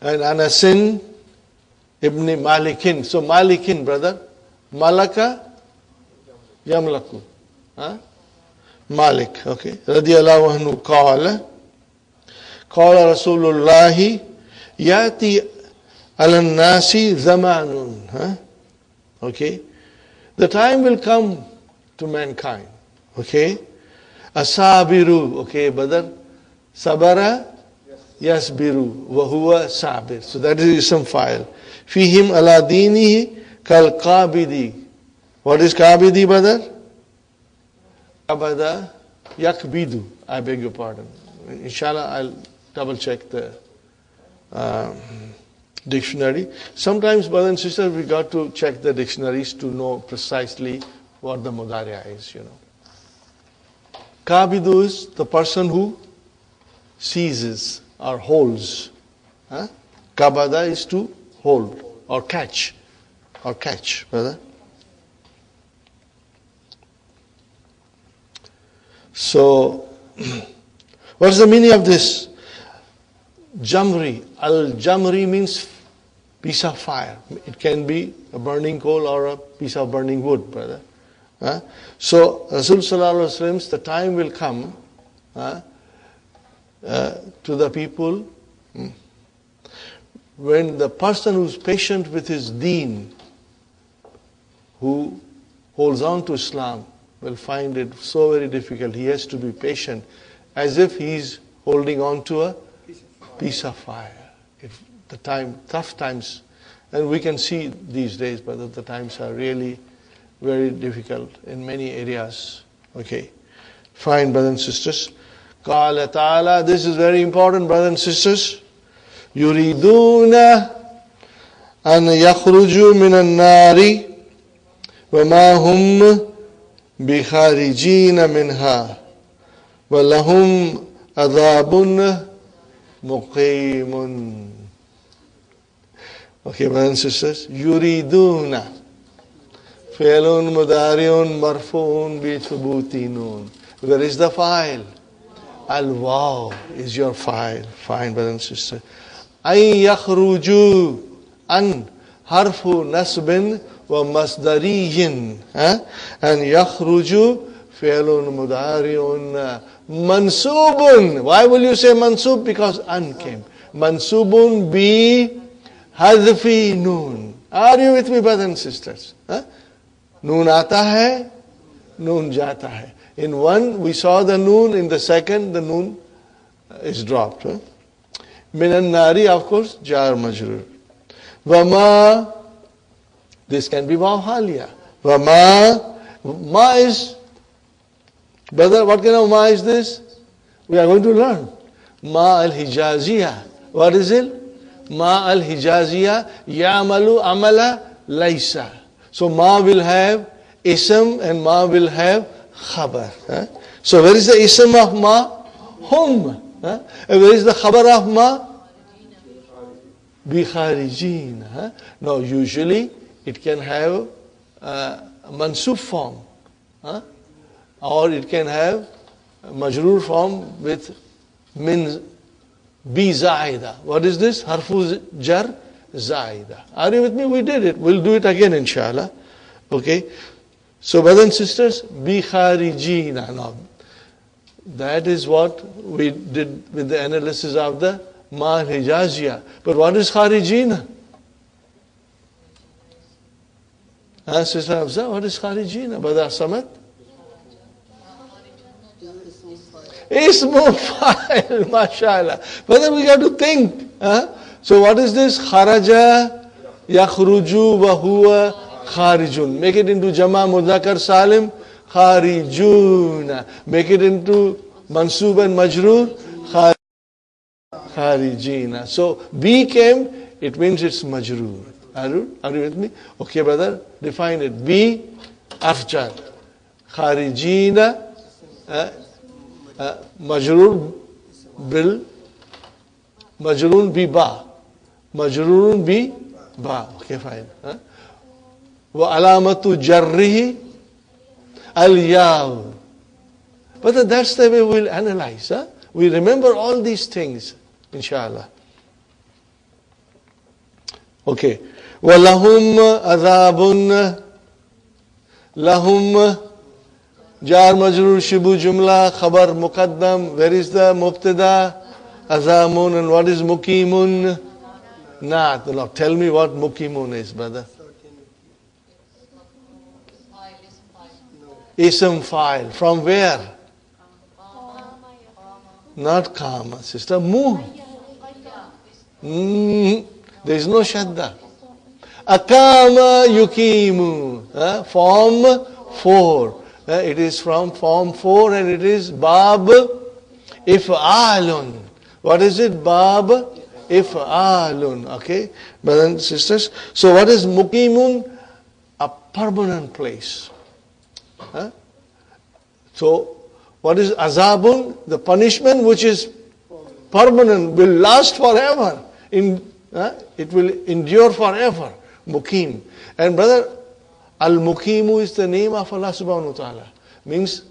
And Anasin ibn Malikin. So Malikin, brother. Malaka Yamlaku. Malik. Okay. Radiallahu anhu qala. Qala Rasulullahi yati ala nasi zamanun. Okay. The time will come to mankind. Okay. Asabiru. Okay, brother. Sabara yasbiru. Wahuwa sabir. So that is some file. Fihim ala dinihi kal qabidi. What is qabidi, brother? Qabada yakbidu. I beg your pardon. Inshallah, I'll double check the dictionary. Sometimes, brothers and sisters, we got to check the dictionaries to know precisely what the mudari'a is, Qabidu is the person who seizes or holds. Qabada is to hold or catch. Brother. So, what is the meaning of this? Jamri. Al-Jamri means piece of fire. It can be a burning coal or a piece of burning wood, brother. So, Rasul Sallallahu Alaihi Wasallam, the time will come to the people when the person who is patient with his deen, who holds on to Islam, will find it so very difficult. He has to be patient, as if he's holding on to a piece of fire. If the tough times, and we can see these days, but the times are really very difficult in many areas. Okay. Fine, brothers and sisters. Qala ta'ala, this is very important, brothers and sisters. Yuriduna an yakhruju minan nari wa ma hum bikharijina minha wa lahum adhabun muqimun. Okay, brothers and sisters. Yuriduna. Fi'lun mudari'un marfu'un bi thubuti nun. Where is the file? Al-waw is your file. Fine, brothers and sisters. Ay yakhruju an harfu nasbin wa masdariyin. And yakhruju fi'lun mudari'un mansubun. Why will you say mansub? Because an came. Mansubun bi hadfi noon. Are you with me, brothers and sisters? Noon aata hai, noon jata hai. In one, we saw the noon. In the second, the noon is dropped. Minan nari, of course, jar majrur. Vama, this can be waw haliya. Vama, ma is, brother, what kind of ma is this? We are going to learn. Ma al-hijaziyah. What is it? Ma al-hijaziyah, ya'malu amala laysa. So ma will have ism and ma will have khabar. So where is the ism of ma? Hum. And where is the khabar of ma? Bikharijin. Now usually it can have mansub form. Or it can have majroor form with min bi zaida. What is this? Harfu jar zaida. Are you with me? We did it. We'll do it again, inshallah. Okay. So, brothers and sisters, bi kharijina. Now, that is what we did with the analysis of the ma hijaziyah. But what is kharijina? Sister Hafsa, what is kharijina? Brother Samad? Ismu fa'il, mashallah. Brother, we got to think. So what is this? Kharaja, yakhruju, wa huwa kharijun. Make it into Jama Mudhakar Salim, kharijuna. Make it into Mansub and Majroor, kharijina. So B came, it means it's Majroor. Are you with me? Okay, brother, define it. B, afjar. Kharijina, Majroor bil, Majroorun bi ba. Majroorun bi ba. Okay, fine. Wa alamatu jarrihi al-yaw. But that's the way we'll analyze. We remember all these things, inshallah. Okay. وَلَهُمْ أَذَابٌ Lahum jar majrur shibu jumla khabar muqaddam. Where is the mubtada? Azamun. And what is muqimun? Naat. Now tell me what muqimun is, brother. Ism file. From where? Not kama, sister. Mu. There is no shadda. Akama yukimu. Form 4. It is from form 4 and it is bab if'alun. What is it? Bab if'alun. Okay, brothers and sisters. So what is muqimun? A permanent place. So what is azabun? The punishment which is permanent, will last forever. It will endure forever. Muqim. And brother, Al-Muqimu is the name of Allah subhanahu wa ta'ala. Means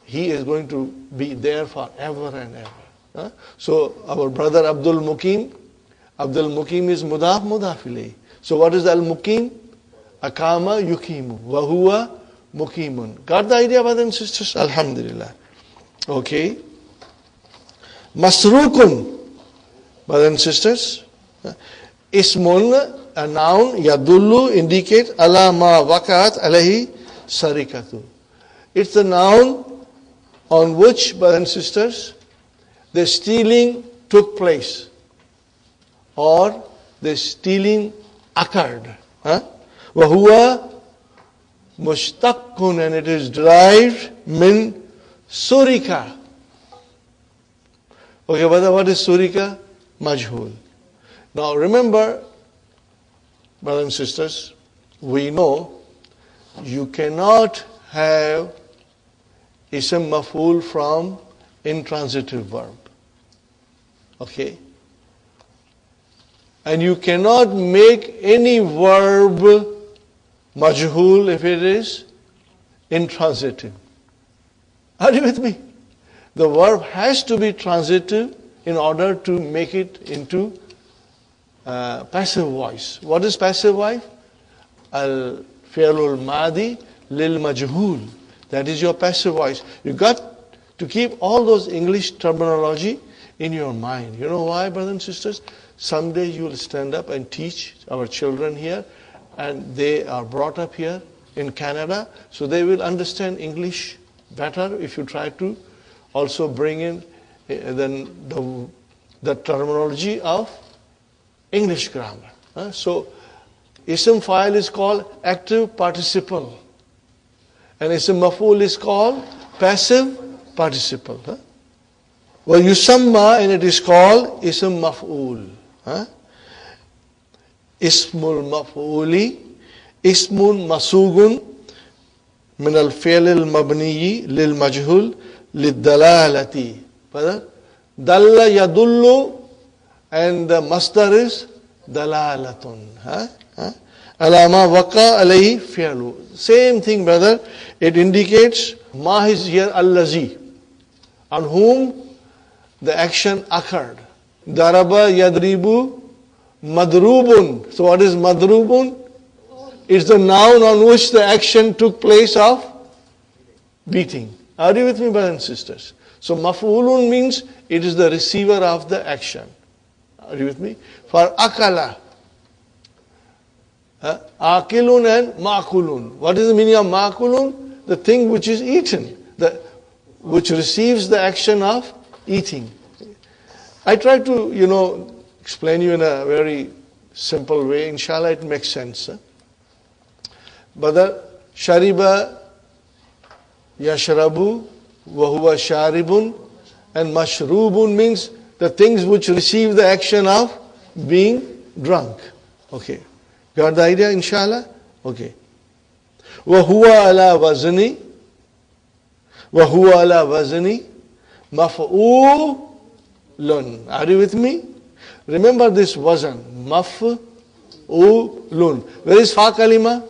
He is going to be there forever and ever. So our brother Abdul Muqim is mudaf ilayhi. So what is Al-Muqim? Akama yuqimu. Wahuwa muqimun. Got the idea, brothers and sisters? Alhamdulillah. Okay. Masrukun. Brothers and sisters. Ismun, a noun, yadullu, indicate, ala ma waqa'at alayhi sarikatu. It's a noun on which, brothers and sisters, the stealing took place. Or the stealing occurred. Wahuwa mushtaqun, and it is derived min surika. Okay, brother, what is surika? Majhul. Now remember, brothers and sisters, we know you cannot have ism maf'ul from intransitive verb. Okay? And you cannot make any verb majhul if it is intransitive. Are you with me? The verb has to be transitive in order to make it into passive voice. What is passive voice? Al-fi'lul madi lil majhul. That is your passive voice. You got to keep all those English terminology in your mind. You know why, brothers and sisters? Someday you will stand up and teach our children here, and they are brought up here in Canada, so they will understand English better if you try to also bring in the terminology of English grammar. So, ism file is called active participle, and ism maf'ul is called passive participle. Well, yusamma, and it is called ism maf'ul. Ismul maf'uli, ismun masugun min al-fi'l al-mabniyi lil majhul lid dalalati. Dalla yadullu, and the masdar is dalalatun. Alama waqa alayhi fi'lu. Same thing, brother. It indicates ma is here allazi, on whom the action occurred. Daraba yadribu madrubun. So what is madrubun? It's the noun on which the action took place of beating. Are you with me, brothers and sisters? So maf'ulun means it is the receiver of the action. Are you with me? For akala, akilun and ma'kulun. What is the meaning of ma'kulun? The thing which is eaten, which receives the action of eating. I try to, explain you in a very simple way. Inshallah, it makes sense. Brother, shariba yashrabu wa huwa sharibun, and mashrubun means the things which receive the action of being drunk. Okay. Got the idea, inshallah? Okay. Wa huwa ala wazni maf'ulun. Are you with me? Remember this wazn. Maf'ulun. Where is fa kalima?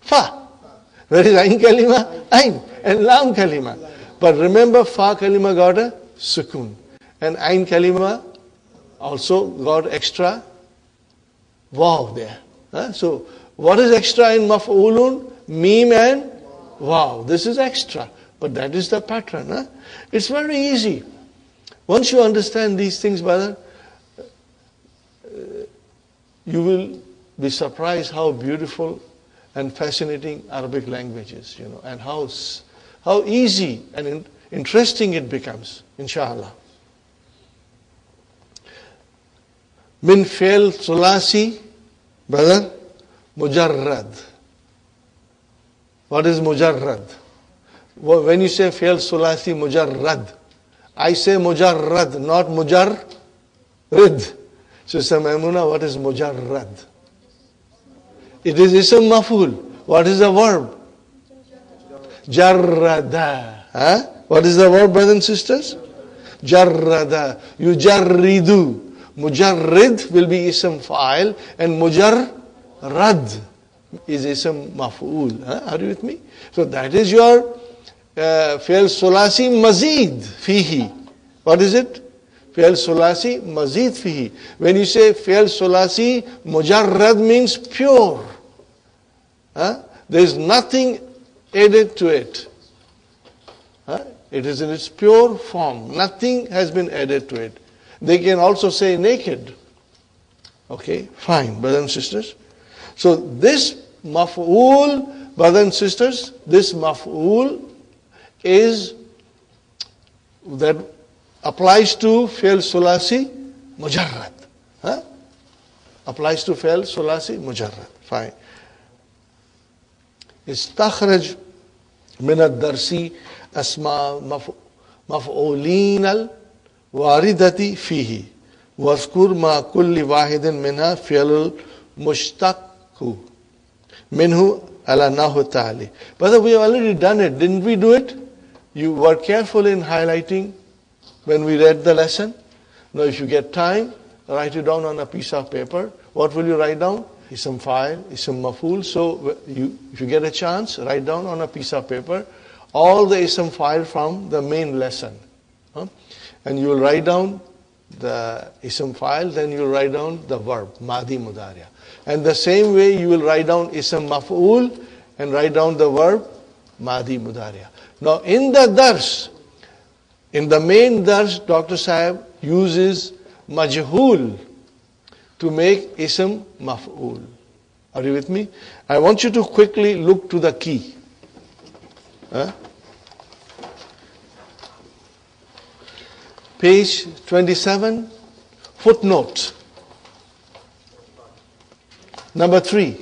Fa. Where is ain kalima? Ain. And lam kalima. But remember, fa kalima got a sukun. And ain kalima also got extra Wow there. So what is extra in maf'ulun? Mim and wow. This is extra. But that is the pattern. It's very easy. Once you understand these things, brother, you will be surprised how beautiful and fascinating Arabic language is, and how easy and interesting it becomes, inshallah. Min fi'l sulasi, brother, mujarrad. What is mujarrad? When you say fi'l sulasi mujarrad, I say mujarrad, not mujarrid. So Maimuna, what is mujarrad? It is ism maf'ul. What is the verb? Jarrada. What is the verb, brothers and sisters? Jarrada. Yujarridu. Mujarrid will be ism fa'il, and mujarrad is ism maf'ul. Are you with me? So that is your fi'l sulasi mazid fihi. What is it? Fi'l sulasi mazid fihi. When you say fi'l sulasi mujarrad, means pure. There is nothing added to it. It is in its pure form. Nothing has been added to it. They can also say naked. Okay, fine, brothers and sisters. So this maf'ul, brothers and sisters, this maf'ul is that applies to fi'l sulasi mujarrad. Applies to fi'l sulasi mujarrad. Fine. استخرج من الدرس أسماء مفعولين الواردة فيه واذكر مع كل واحد منها فعل مشتق منه على نحو التالي. Brother, we have already done it. Didn't we do it? You were careful in highlighting when we read the lesson. Now if you get time, write it down on a piece of paper. What will you write down? Ism fa'il, ism maf'ul. So if you get a chance, write down on a piece of paper all the ism fa'il from the main lesson. And you will write down the ism fa'il, then you will write down the verb, madi mudariya. And the same way you will write down ism maf'ul and write down the verb, madi mudariya. Now in the dars, in the main dars, Dr. Sahib uses majhul to make ism maf'ul. Are you with me? I want you to quickly look to the key. Page 27, footnote. Number 3.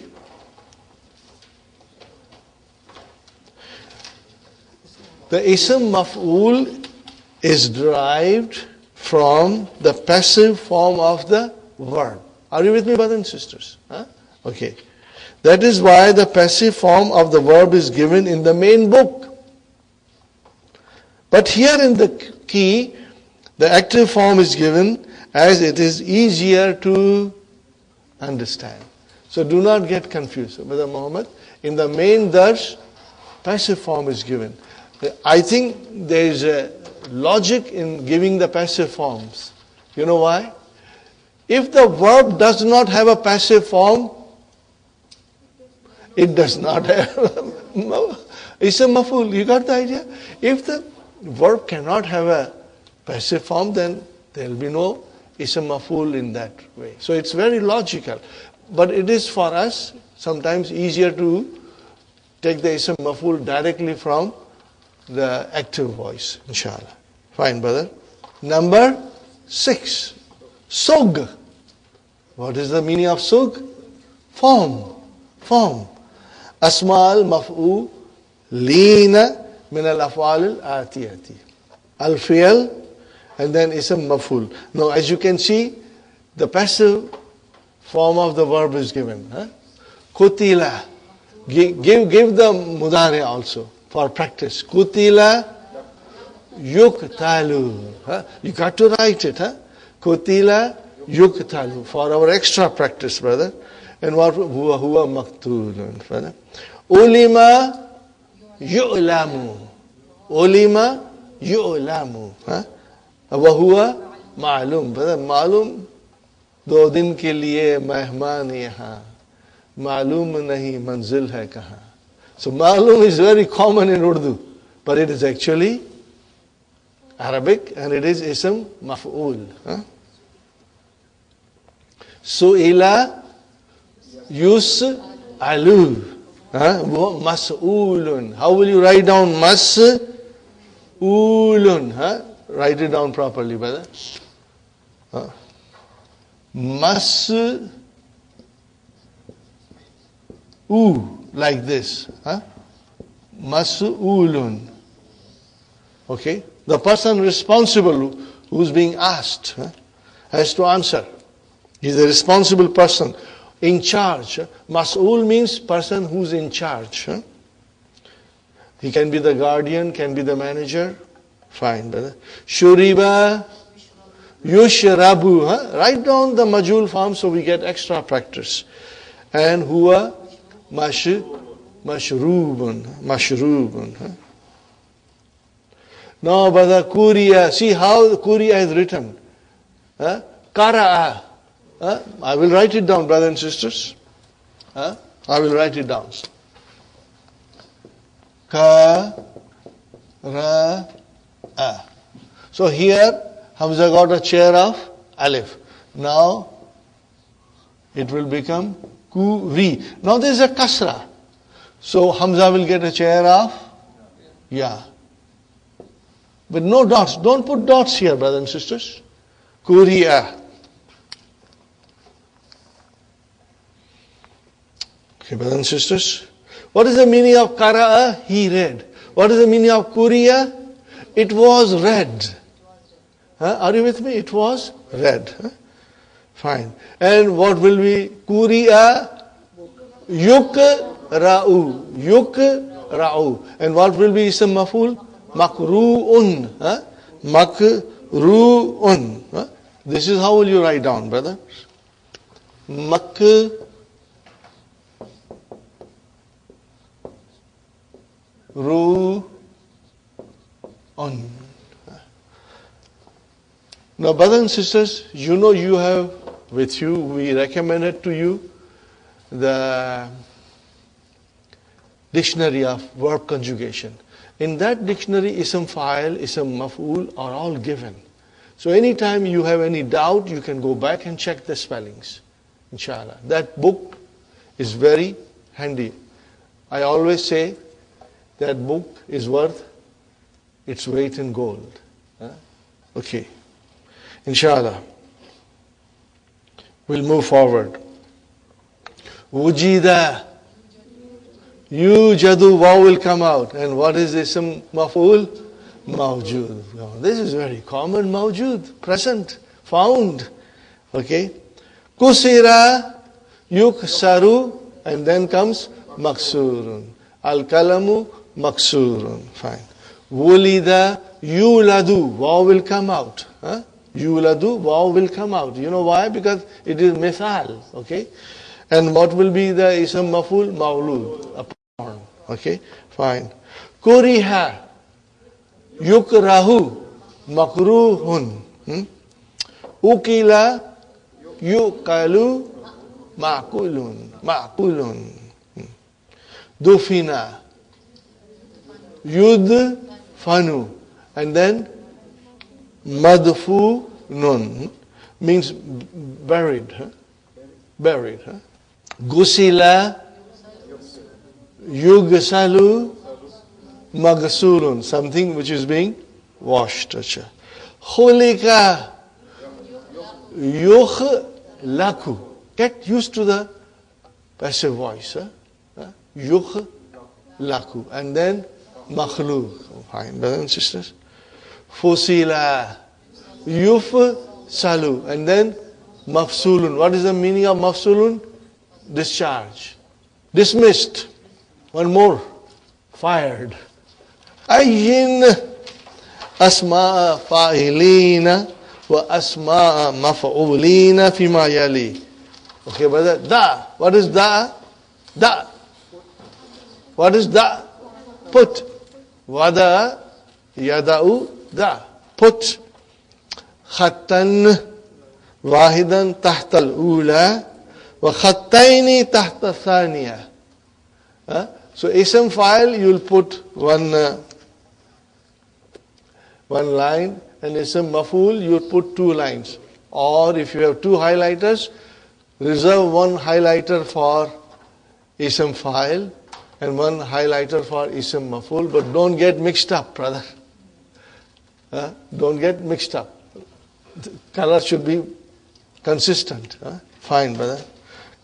The ism maf'ul is derived from the passive form of the verb. Are you with me, brothers and sisters? Okay. That is why the passive form of the verb is given in the main book. But here in the key, the active form is given as it is easier to understand. So do not get confused. Brother Muhammad, in the main dars, passive form is given. I think there is a logic in giving the passive forms. You know why? If the verb does not have a passive form, it does not have ism maf'ul. You got the idea? If the verb cannot have a passive form, then there will be no ism maf'ul in that way. So it's very logical. But it is for us sometimes easier to take the ism maf'ul directly from the active voice, inshallah. Fine, brother. Number 6. Sug. What is the meaning of sug? Form. Form. Asmal maf'u lina min al-af'al al-atiyati. Al-fi'l and then ism maf'ul. Now as you can see, the passive form of the verb is given. Kutila. Give the mudari also for practice. Kutila yuktalu. You got to write it. Kutila yuktalu. For our extra practice, brother. And what huwa maktulun, brother. Ulima yu'lamu. Ulima yu'lamu. Wa huwa ma'lum. Brother, ma'lum दो दिन के लिए मेहमान यहाँ, मालूम नहीं मंजिल है कहाँ. So malum is very common in Urdu, but it is actually Arabic and it is ism maf'ul. Su'ila yus'alu. Mas'ulun. How will you write down mas'ulun? Write it down properly, brother. Mas'u, like this. Mas'ulun. Okay? The person responsible who's being asked has to answer. He's a responsible person. In charge. Mas'ul means person who's in charge. He can be the guardian, can be the manager. Fine, brother. Shuriba, yushrabu. Write down the majul form so we get extra practice. And huwa mashrubun. Mashrubun. Now, brother, kuriya. See how kuriya is written. Kara'a. I will write it down, brothers and sisters. I will write it down. Ka-ra-a. So here, Hamza got a chair of alif. Now, it will become ku-ri. Now there is a kasra. So Hamza will get a chair of ya. But no dots. Don't put dots here, brothers and sisters. Kuriya. Okay, brothers and sisters. What is the meaning of kara'a? He read. What is the meaning of kuriya? It was read. Are you with me? It was read. Fine. And what will be kuriya? Yukra'u. Yukra'u. And what will be ism maf'ul? Makru'un. Makru'un. This is how will you write down, brother? Makru'un. Now, brothers and sisters, you know you have with you, we recommended to you the dictionary of verb conjugation. In that dictionary, ism fa'il, ism maf'ul are all given. So anytime you have any doubt, you can go back and check the spellings, inshallah. That book is very handy. I always say that book is worth its weight in gold. Okay. Inshallah. We'll move forward. Wujida. Yujadu, waw will come out. And what is ism maf'ul? Mawjud. This is very common. Mawjud. Present. Found. Okay. Kusira. Yuksaru. And then comes maksurun. Al-kalamu maksurun. Fine. Wulida. Yuladu. Waw will come out. Yuladu, waw will come out. You know why? Because it is mithal. Okay. And what will be the ism maf'ul? Mawlud. Upon. Okay. Fine. Kuriha. Yukrahu. Makruhun. Ukila. Yukalu. Ma'kulun. Ma'kulun. Dufina. Yudfanu. And then madfunun means buried. Buried. Gusila. Yugsalu. Magsulun. Something which is being washed. Khulika. Yukhlaku. Get used to the passive voice. Yukhlaku. And then makhluk. Fine, brothers and sisters. Fusila. Yufsalu. And then mafsulun. What is the meaning of mafsulun? Discharge. Dismissed. One more. Fired. Ayyin asma'a fa'ilina wa asma'a maf'ulina fima yali. Okay, brother. Da. What is da? Da. What is da? Put. Wada. Yada'u. Da. Put. Khatan. واحدا تحت الأولى وخطين تحت الثانية. So ism file, you'll put one line, and ism maf'ul, you'll put 2 lines. Or if you have 2 highlighters, reserve 1 highlighter for ism file and 1 highlighter for ism maf'ul, but don't get mixed up, brother. Don't get mixed up. The color should be consistent. Fine, brother.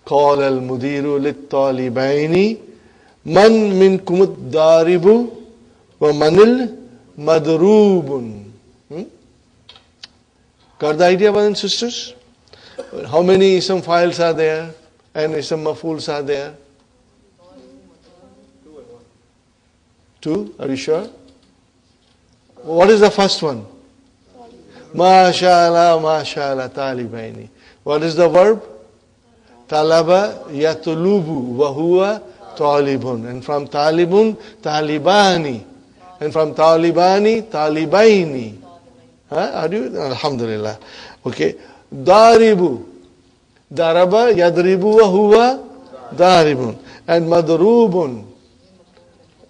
قال المدير للطالبين من منكم الضارب ومن المضروب. Got the idea, brothers and sisters? How many ism files are there and ism mafuls are there? 2, are you sure? What is the first one? MashaAllah, talibaini. What is the verb? Talaba yatulubu wa huwa talibun. And from talibun, talibani. And from talibani, talibaini. Are you? Alhamdulillah. Okay. Daribu. Daraba yadribu wa huwa daribun. And madrubun.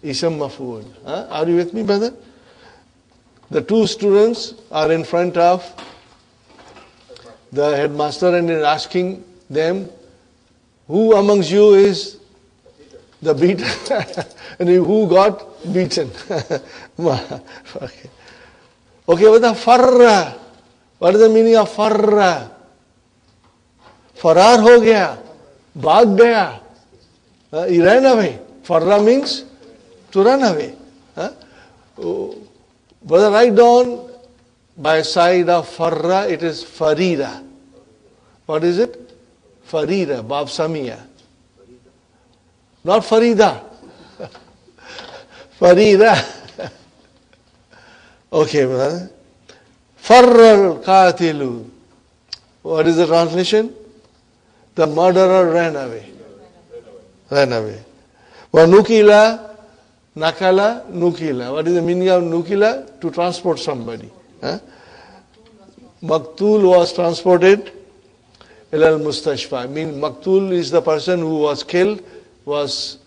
Isam maf'ul. Are you with me, brother? The 2 students are in front of the headmaster and is asking them, who amongst you is the beater? And who got beaten? Okay. Okay, what the farra? What is the meaning of farra? Farar ho gaya. Bhag gaya. He ran away. Farra means to run away. Brother, write down by side of farra, it is farida. What is it? Farida, Bab Samia. Not Farida. Farida. Okay, brother. Farra al-qatilu. What is the translation? The murderer ran away. Ran away. Wa nukila. Nakala, nukila. What is the meaning of nukila? To transport somebody. Maktul was transported ilal mustashfa. Mean maktul is the person who was killed, was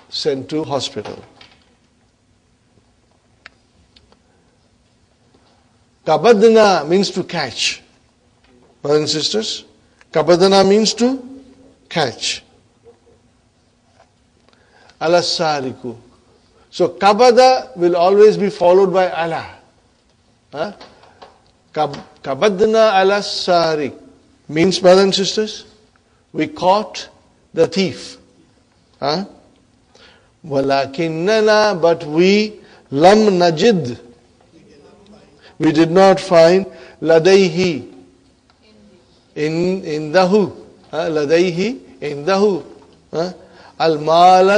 sent to hospital. Kabadna means to catch. Brothers and sisters, kabadna means to catch. Alasariku. So kabada will always be followed by ala. Kabadna alasarik means, brothers and sisters, we caught the thief. Walakinnana, but we lam najid. We did not find ladayhi indahu. Ladayhi indahu. Al-mal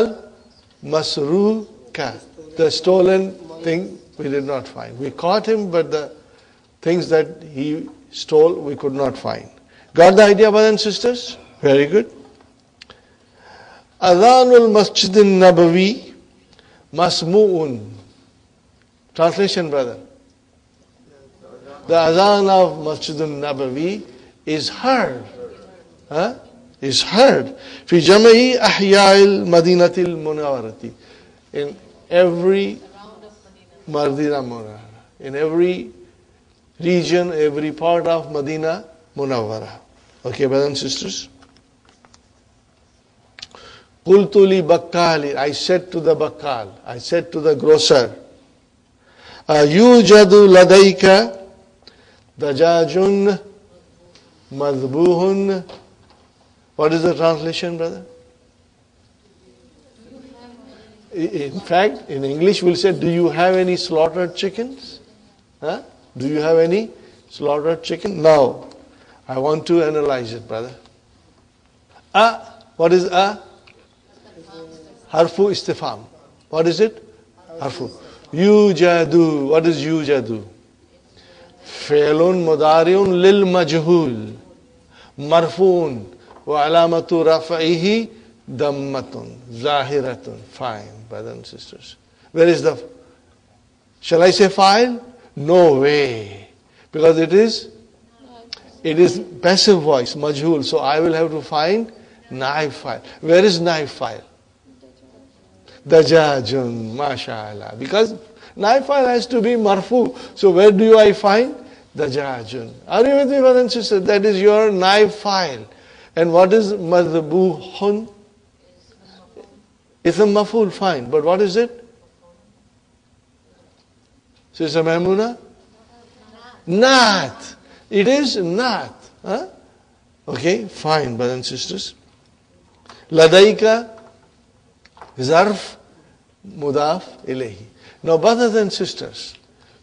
al-masruka. The stolen thing we did not find. We caught him, but the things that he stole we could not find. Got the idea, brothers and sisters? Very good. Adhanul Masjidin Nabawi Masmu'un. Translation, brother. The adhan of Masjidun Nabawi is heard. Is heard. في جميع أحياء المدينة المنورة. In every Madina Munawwara. In every region, every part of Madina Munawwara. Okay, brothers and sisters? Qultu li bakkali. I said to the bakkal, I said to the grocer, Yujadu ladayka dajajun madbuhun. What is the translation, brother? In fact, in English we'll say, do you have any slaughtered chickens? Do you have any slaughtered chicken? Now, I want to analyze it, brother. What is Harfu istifham. What is it? Harfu. Yujadu. What is yujadu? Fi'lun mudari'un lil majhul. Marfu'un. Wa alamatu raf'ihi dammatun. Zahiratun. Fine, brothers and sisters. Where is the... Shall I say file? No way. Because it is It is passive voice, majhul. So I will have to find naib file. Where is naib file? Dajajun, mashallah. Because naib file has to be marfu. So where do I find? Dajajun. Are you with me, brothers and sisters? That is your naib file. And what is madhbuhun? Ism maful, fine. But what is it? Sister Maimuna? Naat. It is naat. Huh? Okay, fine, brothers and sisters. Ladaika, zarf, mudaf, ilayhi. Now, brothers and sisters,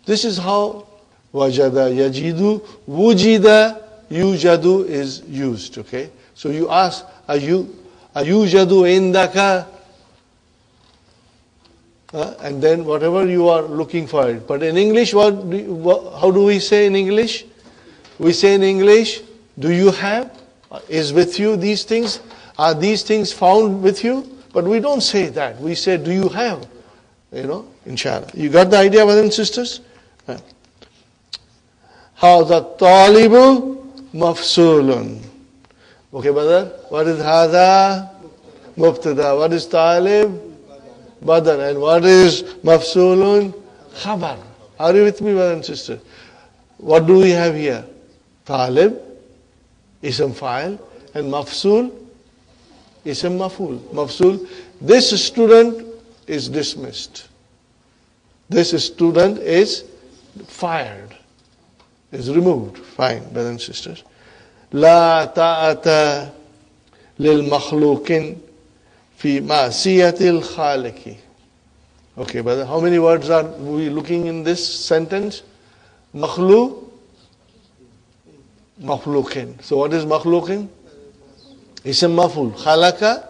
this is how wajada, yajidu, wujida, yujadu is used. Okay? So you ask, ayujadu indaka? And then whatever you are looking for it. But in English, how do we say in English? We say in English, do you have? Is with you these things? Are these things found with you? But we don't say that. We say, do you have? Inshallah. You got the idea, brothers and sisters? How the talibu mafsulun. Okay, brother? What is hadha? Mubtada. What is talib? Badar. And what is mafsulun? Khabar. Are you with me, brothers and sisters? What do we have here? Talib, ism fa'il, and mafsul, ism maful. Mafsul, this student is dismissed. This student is fired, is removed. Fine, brothers and sisters. La ta'ata lil makhluqin fi ma'siyatil khaliqi. Okay, brother, how many words are we looking in this sentence? Makhluq, makhluqin. So what is makhluqin? Ism maful. Khalaqa,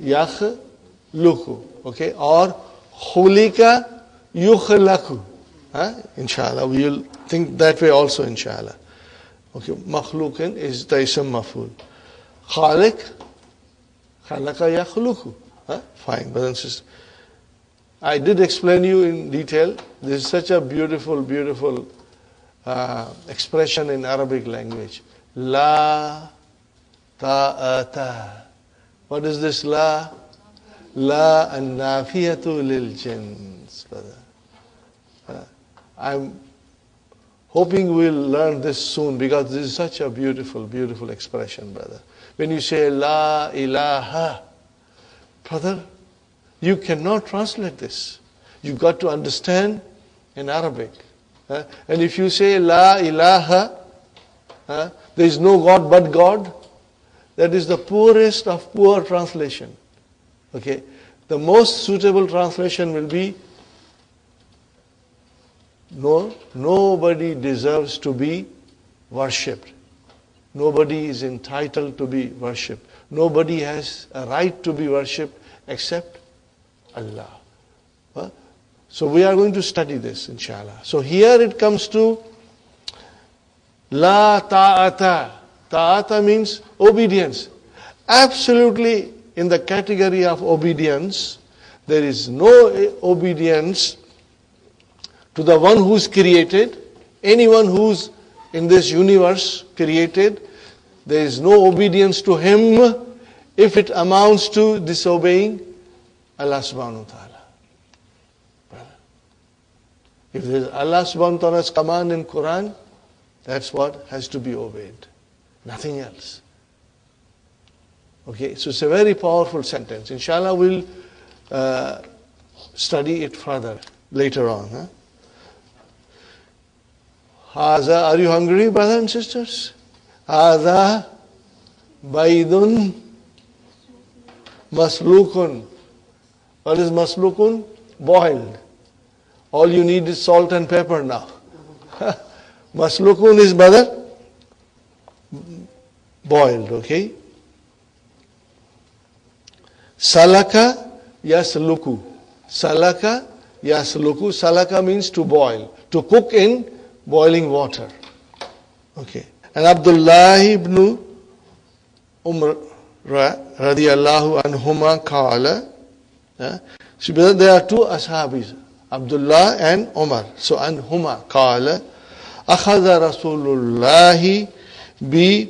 yakhluqu. Okay, or khulika, yukhlaku. Inshallah, we will think that way also, inshallah. Okay, makhluqin is the ism maful. Khaliq, khalaqa, yakhluqu. Fine, brothers and sisters. I did explain you in detail. This is such a beautiful, beautiful expression in Arabic language. La ta'ata. What is this la? La an-nafiyatu lil jins, brother. I'm hoping we'll learn this soon because this is such a beautiful, beautiful expression, brother. When you say la ilaha, brother, you cannot translate this. You've got to understand in Arabic. And if you say La ilaha, there is no God but God, that is the poorest of poor translation. Okay, the most suitable translation will be nobody deserves to be worshipped. Nobody is entitled to be worshipped. Nobody has a right to be worshipped except Allah. So we are going to study this, inshallah. So here it comes to La ta'ata. Ta'ata means obedience. Absolutely in the category of obedience, there is no obedience to the one who's created. Anyone who's in this universe created, there is no obedience to him if it amounts to disobeying Allah subhanahu wa ta'ala. If there is Allah subhanahu wa ta'ala's command in Quran, that's what has to be obeyed. Nothing else. Okay, so it's a very powerful sentence. Inshallah, we'll study it further later on. Haza, are you hungry, brothers and sisters? Haza baydun maslukun. What is maslukun? Boiled. All you need is salt and pepper now. Maslukun is, brother, boiled, okay? Salaka yasluku. Salaka yasluku. Salaka means to boil. To cook in boiling water. Okay. And Abdullah ibn Umar radiyallahu anhuma qala. So there are two ashabis, Abdullah and Umar. So anhuma qala Akhadha Rasulullahi bi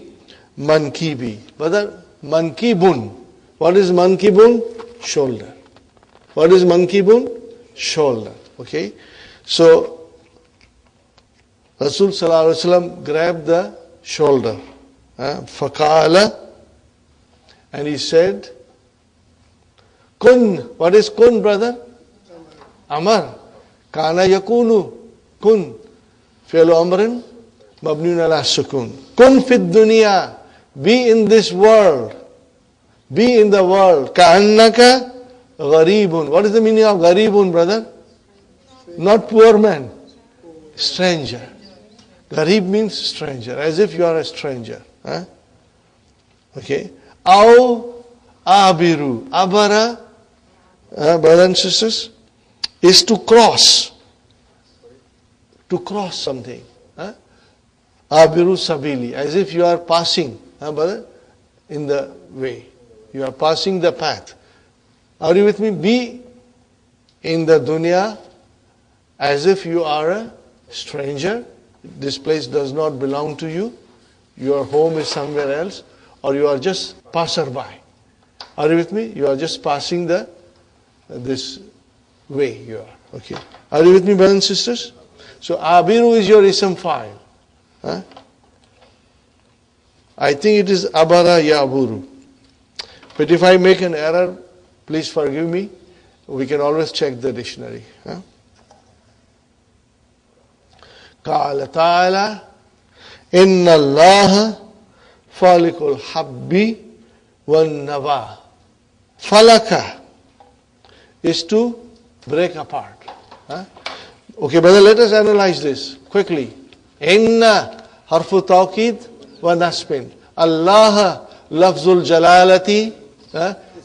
mankibi. Brother, mankibun. What is mankibun? Shoulder. What is mankibun? Shoulder. Okay. So, Rasul Sallallahu Alaihi Wasallam grabbed the shoulder. Faqala. And he said, Kun. What is kun, brother? Amar. Kana yakunu. Kun. Fi'lu amrin. Mabniun ala sukun. Kun fid dunya. Be in this world. Be in the world. Ka'annaka gharibun. What is the meaning of gharibun, brother? Not poor man. Stranger. Gharib means stranger. As if you are a stranger. Okay. Aw abiru. Abara, brothers and sisters, is to cross. To cross something. Abiru sabili. As if you are passing. Brother, in the way. You are passing the path. Are you with me? Be in the dunya as if you are a stranger. This place does not belong to you. Your home is somewhere else. Or you are just passerby. Are you with me? You are just passing this way you are. Okay. Are you with me, brothers and sisters? So Abiru is your ism file. I think it is Abara Yaburu. But if I make an error, please forgive me. We can always check the dictionary. Qala ta'ala Inna Allah falikul habbi wan nawa. Falaka is to break apart. Okay, brother, let us analyze this quickly. Inna harfu tawqid wa nasbin. Allah lafzul jalalati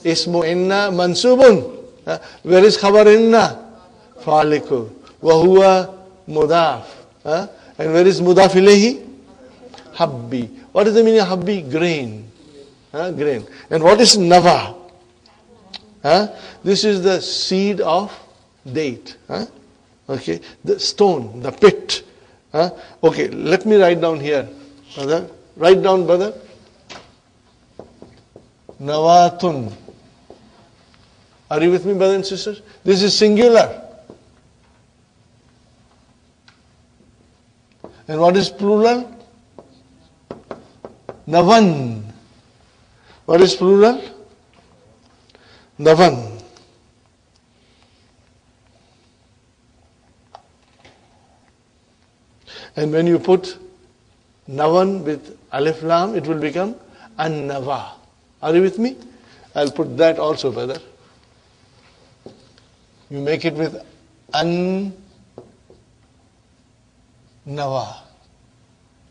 ismu inna mansubun. Where is khabar inna? Faliku. Wa huwa mudaf. And where is mudaf ilayhi? Habbi. What is the meaning of habbi? Grain. Grain. And what is nawa? This is the seed of date. Okay. The stone, the pit. Okay, let me write down here. Brother. Write down, brother. Nawatun. Are you with me, brothers and sisters? This is singular. And what is plural? Navan. What is plural? Navan. And when you put Navan with Alif Lam, it will become An-Nawa. Are you with me? I'll put that also, brother. You make it with An-Nawa.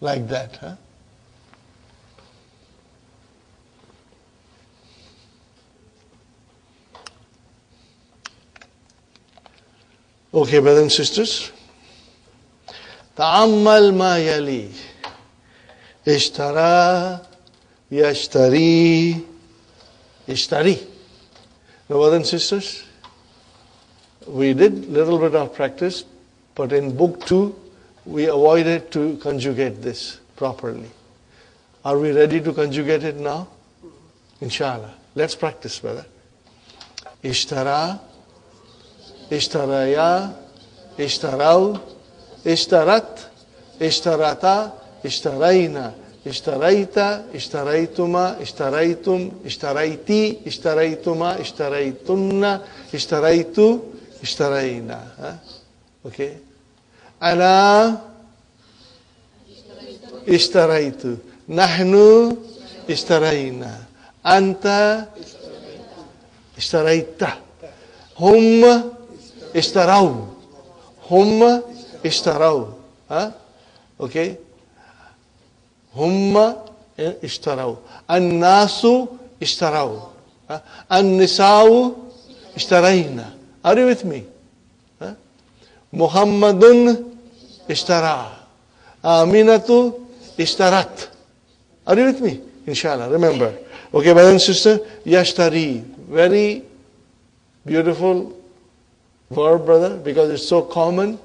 Like that. Okay, brothers and sisters. Ta'ammal ma yali. Ishtara, yashtari, ishtari. Now, brothers and sisters, we did little bit of practice, but in book 2, we avoided to conjugate this properly. Are we ready to conjugate it now? Inshallah. Let's practice, brother. Ishtara, ishtaraya, ishtarau, ishtarat, ishtarata, ishtarayna, ishtarayta, ishtaraytuma, ishtaraytum, ishtarayti, ishtaraytuma, ishtaraytunna, ishtaraytu, ishtarayna. Okay. Ana ishtaraytu. Nahnu ishtarayna. Anta ishtarayta. Hum ishtarau. Hum ishtarau. Okay. Hum ishtarau. An-nasu ishtarau. An-nisa'u ishtarayna. Are you with me? Muhammadun ishtara. Aminatu ishtarat. Are you with me? Inshallah. Remember. Okay, brother and sister. Yashtari. Very beautiful verb, brother, because it's so common.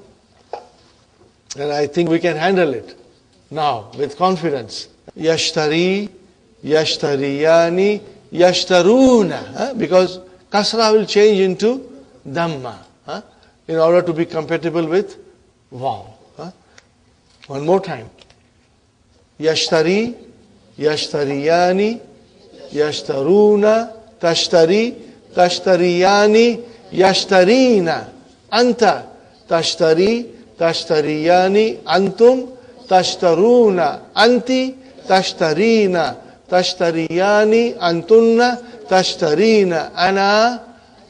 And I think we can handle it now with confidence. Yashtari, yashtariyani, yashtaruna. Because kasra will change into dhamma. In order to be compatible with wow. One more time. Yashtari, yashtariyani, yashtaruna, tashtari, tashtariyani, yashtarina. Anta, tashtari, tashtariyani, antum, tashtaruna, anti, tashtarina, tashtariyani, antunna, tashtarina, ana,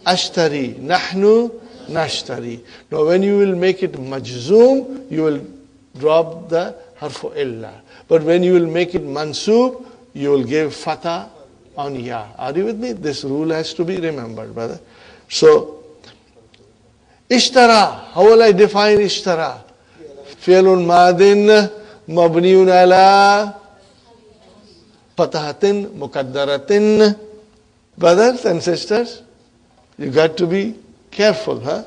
ashtari, nahnu, nashtari. Now when you will make it majzoom, you will drop the harfu illa. But when you will make it mansoob, you will give fatha on ya. Are you with me? This rule has to be remembered, brother. So, ishtara. How will I define ishtara? Fi'lun madin mabniun ala fatahatin mukaddaratin. Brothers and sisters, you got to be careful, huh?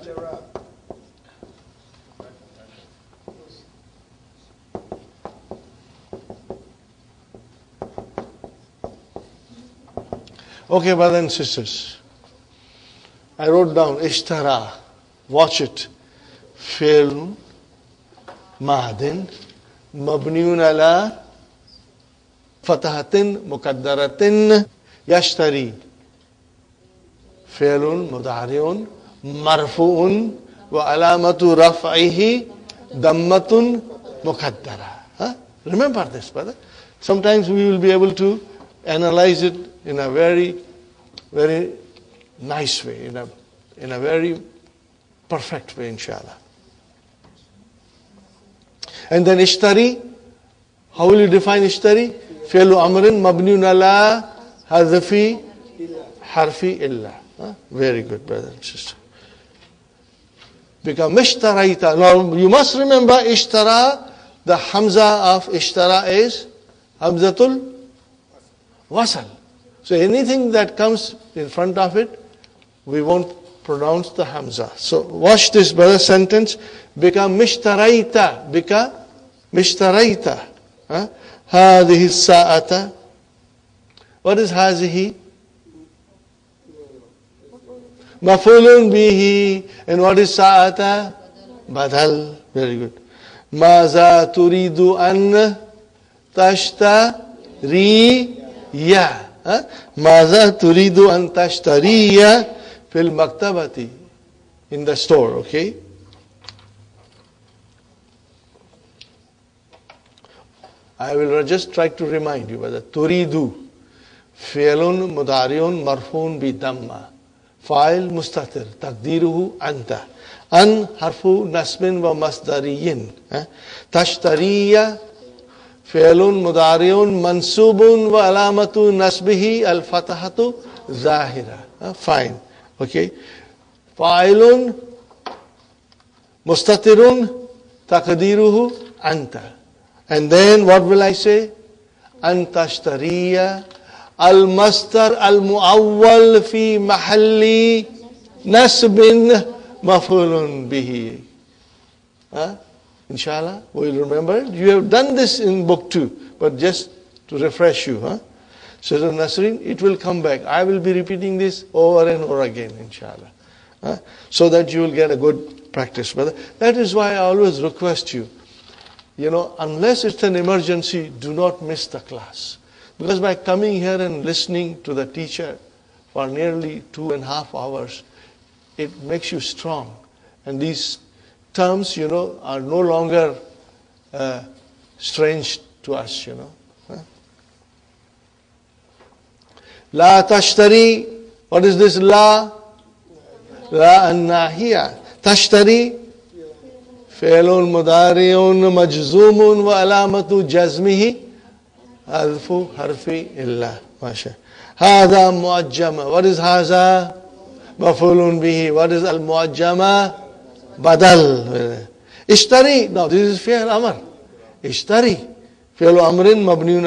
Okay, brothers and sisters. I wrote down ishtara. Watch it. Fi'l madin mabniun ala fatahatin mukaddaratin yashtari. Fi'lun mudari'un marfu'un wa alamatu raf'ihi dammatun mukaddara. Remember this, brother. Sometimes we will be able to analyze it in a very, very nice way, in a very perfect way, inshallah. And then ishtari, how will you define ishtari? Fi'lu amrin mabniun ala hadfi harfi illa. Very good, brother and sister. Because ishtaraita. Now you must remember ishtara, the hamza of ishtara is hamzatul wasal. So anything that comes in front of it, we won't pronounce the hamza. So watch this, brother, sentence. Bika mishtaraita. Bika mishtaraita. Hadihi sa'ata. What is hazihi? Mafulun bihi. And what is sa'ata? Badal. Very good. Maza turidu an tashtari. Ya. Maza turidu an tashtariya fil maktabati. In the store, okay? I will just try to remind you whether turidu fi'lun mudari'un marfu'un bi damma. Fa'il mustatir. Taqdiruhu anta. An harfu nasbin wa masdariyin. Tashtariya fi'lun mudari'un mansubun wa alamatu nasbihi al-fatahatu zahira. Fine. Okay. Fa'ilun mustatirun taqdiruhu anta. And then what will I say? Antashtariya al-mastar al-mu'awwal fi mahalli nasbin mafulun bihi. Inshallah, we'll remember. You have done this in book 2, but just to refresh you. So Nasreen, it will come back. I will be repeating this over and over again, inshallah. So that you will get a good practice, brother. That is why I always request you, unless it's an emergency, do not miss the class. Because by coming here and listening to the teacher for nearly 2.5 hours, it makes you strong. And these terms, are no longer strange to us, La tashtari. What is this la? La an-nahiya. Tashtari. Fi'lun mudari'un majzumun wa alamatu jazmihi alfu harfi illa. Masha. Hada muajjama. What is haza? Mafulun bihi. What is al-muajjama? Badal. Ishtari. Now this is fi'l amr. Ishtari. Fi'l amrin mabniun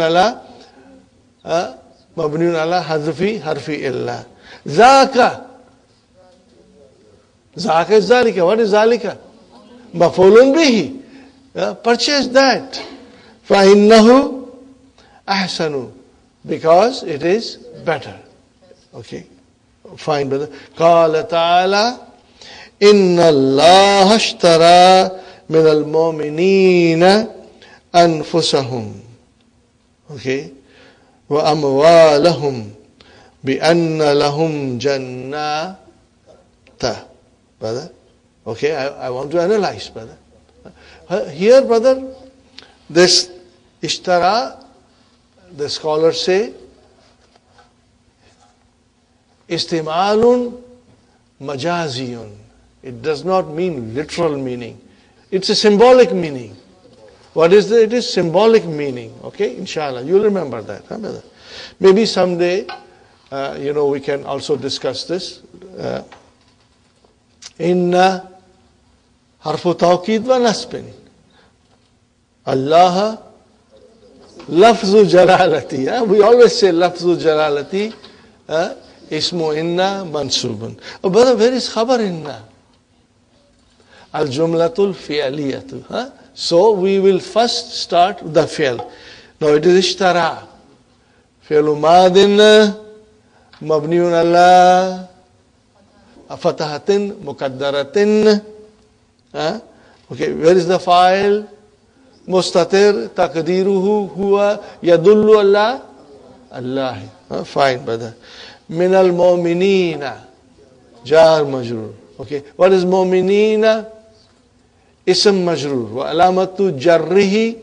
ala hadfi harfi illa. Zaka. Zaka is zalika. What is zalika? Mafulun bihi. Purchase that. فَإِنَّهُ أَحْسَنُ, because it is better. Okay, fine, brother. قال تعالى إن الله اشترى من المؤمنين أنفسهم okay وأموالهم بأن لهم جنات. Brother, okay, I want to analyze, brother. Here, brother, this ishtara, the scholars say, istimalun majaziyun. It does not mean literal meaning. It's a symbolic meaning. What is it? It is symbolic meaning. Okay, inshallah. You'll remember that. Huh, brother? Maybe someday, we can also discuss this. Inna harfu tawqid wa nasbin. Allah lafzu jalalati. We always say lafzu jalalati. Ismu inna mansubun. Oh, brother, where is khabar inna? Al jumlatul fi'aliyatu. So we will first start the fi'l. Now it is ishtara. Fi'lu madin mabniun ala fatahatin muqaddaratin. Okay, where is the fa'il? Mustatir taqdiruhu huwa yadullu ala Allah. Fine, brother. Min al mu'minina jar majrur. Okay, what is mu'minina? Ism majrur. Wa alamatu jarrihi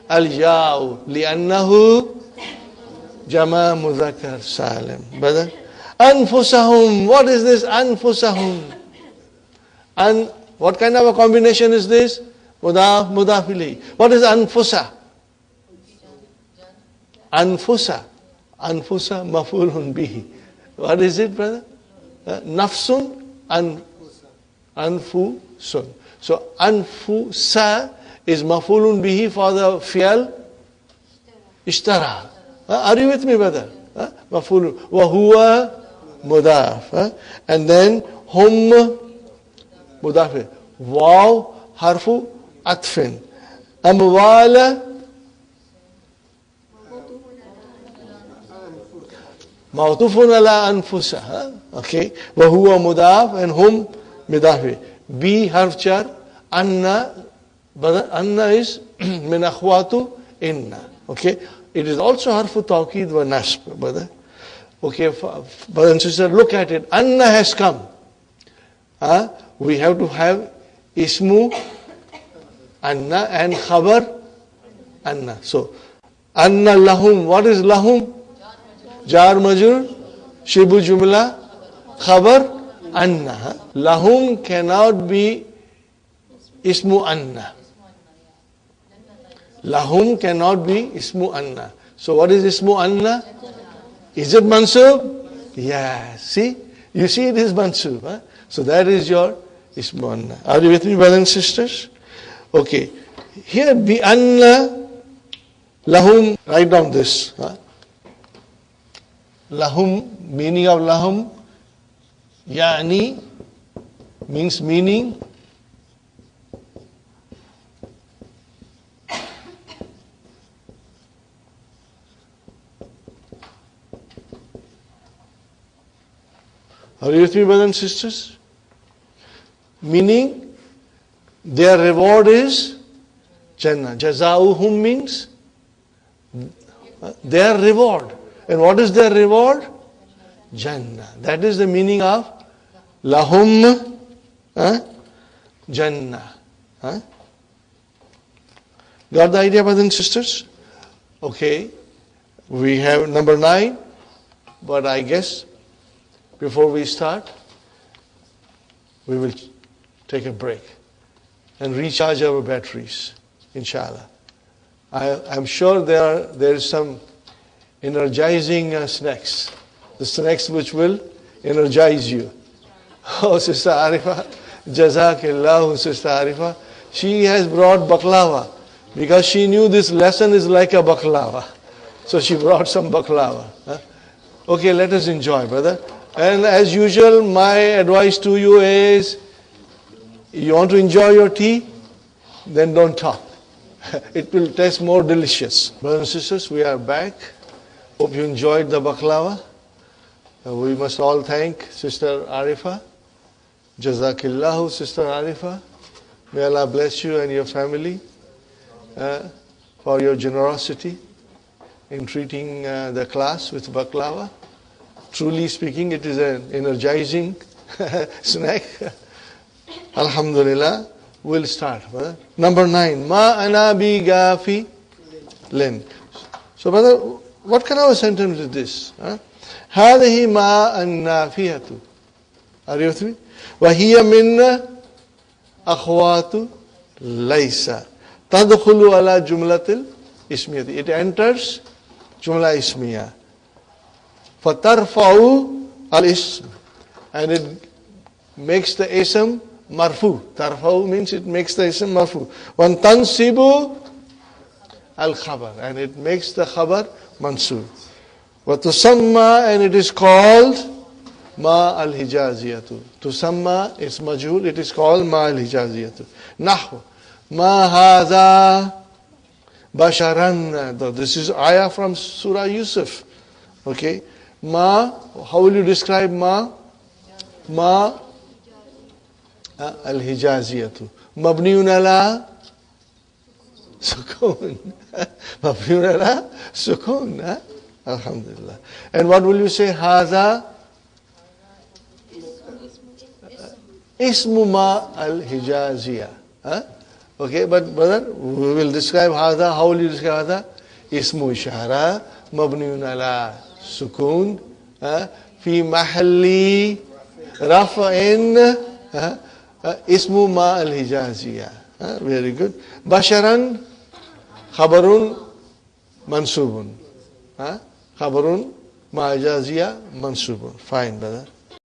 al ya'u li'annahu jama mudhakkar salim. Brother, anfusahum. What is this anfusahum? What kind of a combination is this? Mudaf, mudafili. What is anfusa? Anfusa. Anfusa mafulun bihi. What is it, brother? Nafsun anfusun. So anfusa is mafulun bihi for the fi'al ishtara. Are you with me, brother? Mafulun. Wa huwa mudaf. And then hum mudaf. Waw harfu atfin. Amwala Mawtufun ala anfusa. Okay. Wa huwa mudaf and hum midafi. B harf jar. Anna. But anna is min akhwatu inna. Okay. It is also harfu tawqid wa nasb, brother. Okay. Brother and sister, look at it. Anna has come. We have to have ismu anna and khabar anna. So anna lahum. What is lahum? Jar majur, shibu jumla, khabar, anna. Lahum cannot be ismu anna. Lahum cannot be ismu anna. So what is ismu anna? Is it mansub? Yeah. See? You see it is mansub. So that is your ismu anna. Are you with me, brothers and sisters? Okay. Here bi anna lahum. Write down this. Lahum, meaning of lahum, yani means meaning. Are you with me, brothers and sisters? Meaning, their reward is Jannah. Jazauhum means their reward. And what is their reward? Jannah. That is the meaning of lahum Jannah. Got the idea, brothers and sisters? Okay. We have number 9. But I guess before we start, we will take a break and recharge our batteries, inshallah. I'm sure there is some energizing snacks. The snacks which will energize you. Oh, Sister Arifa, Jazakillahu, Sister Arifa. She has brought baklava because she knew this lesson is like a baklava. So she brought some baklava. Okay, let us enjoy, brother. And as usual, my advice to you is, you want to enjoy your tea? then don't talk. It will taste more delicious. Brothers and sisters, we are back. Hope you enjoyed the baklava. We must all thank Sister Arifa. Jazakillahu, Sister Arifa. May Allah bless you and your family for your generosity in treating the class with baklava. Truly speaking, it is an energizing snack. Alhamdulillah. We'll start, brother. Number 9. Ma ana bi gafi len. So, brother, what kind of a sentence is this? هذه ما النافية. Are you with me? وهي من أخوات ليس تدخل على جملة الاسمية. It enters جملة اسمية. فترفع الاسم. And it makes the ism marfu. Tarfa'u means it makes the ism marfu. Wan tansibu al khabar, and it makes the khabar mansub. Wa tusamma, and it is called ma al hijaziyatu. Tusamma is majhul, it is called ma al hijaziyatu. Nahwu ma hadha basharan. This is ayah from Surah Yusuf. Okay. Ma, how will you describe ma? Ma al-hijaziyatu. Mabniun ala sukun. Mabniun ala sukun. Alhamdulillah. And what will you say? Hadha ismu ma al-hijaziyah. Okay, but brother, we will describe hadha. How will you describe hadha? Ismu ishara mabniun ala sukun fi mahalli rafa'in ismu ma al-hijaziyah. Very good. Basharan khabarun mansubun. Khabarun ma hijaziyah mansubun. Fine, brother.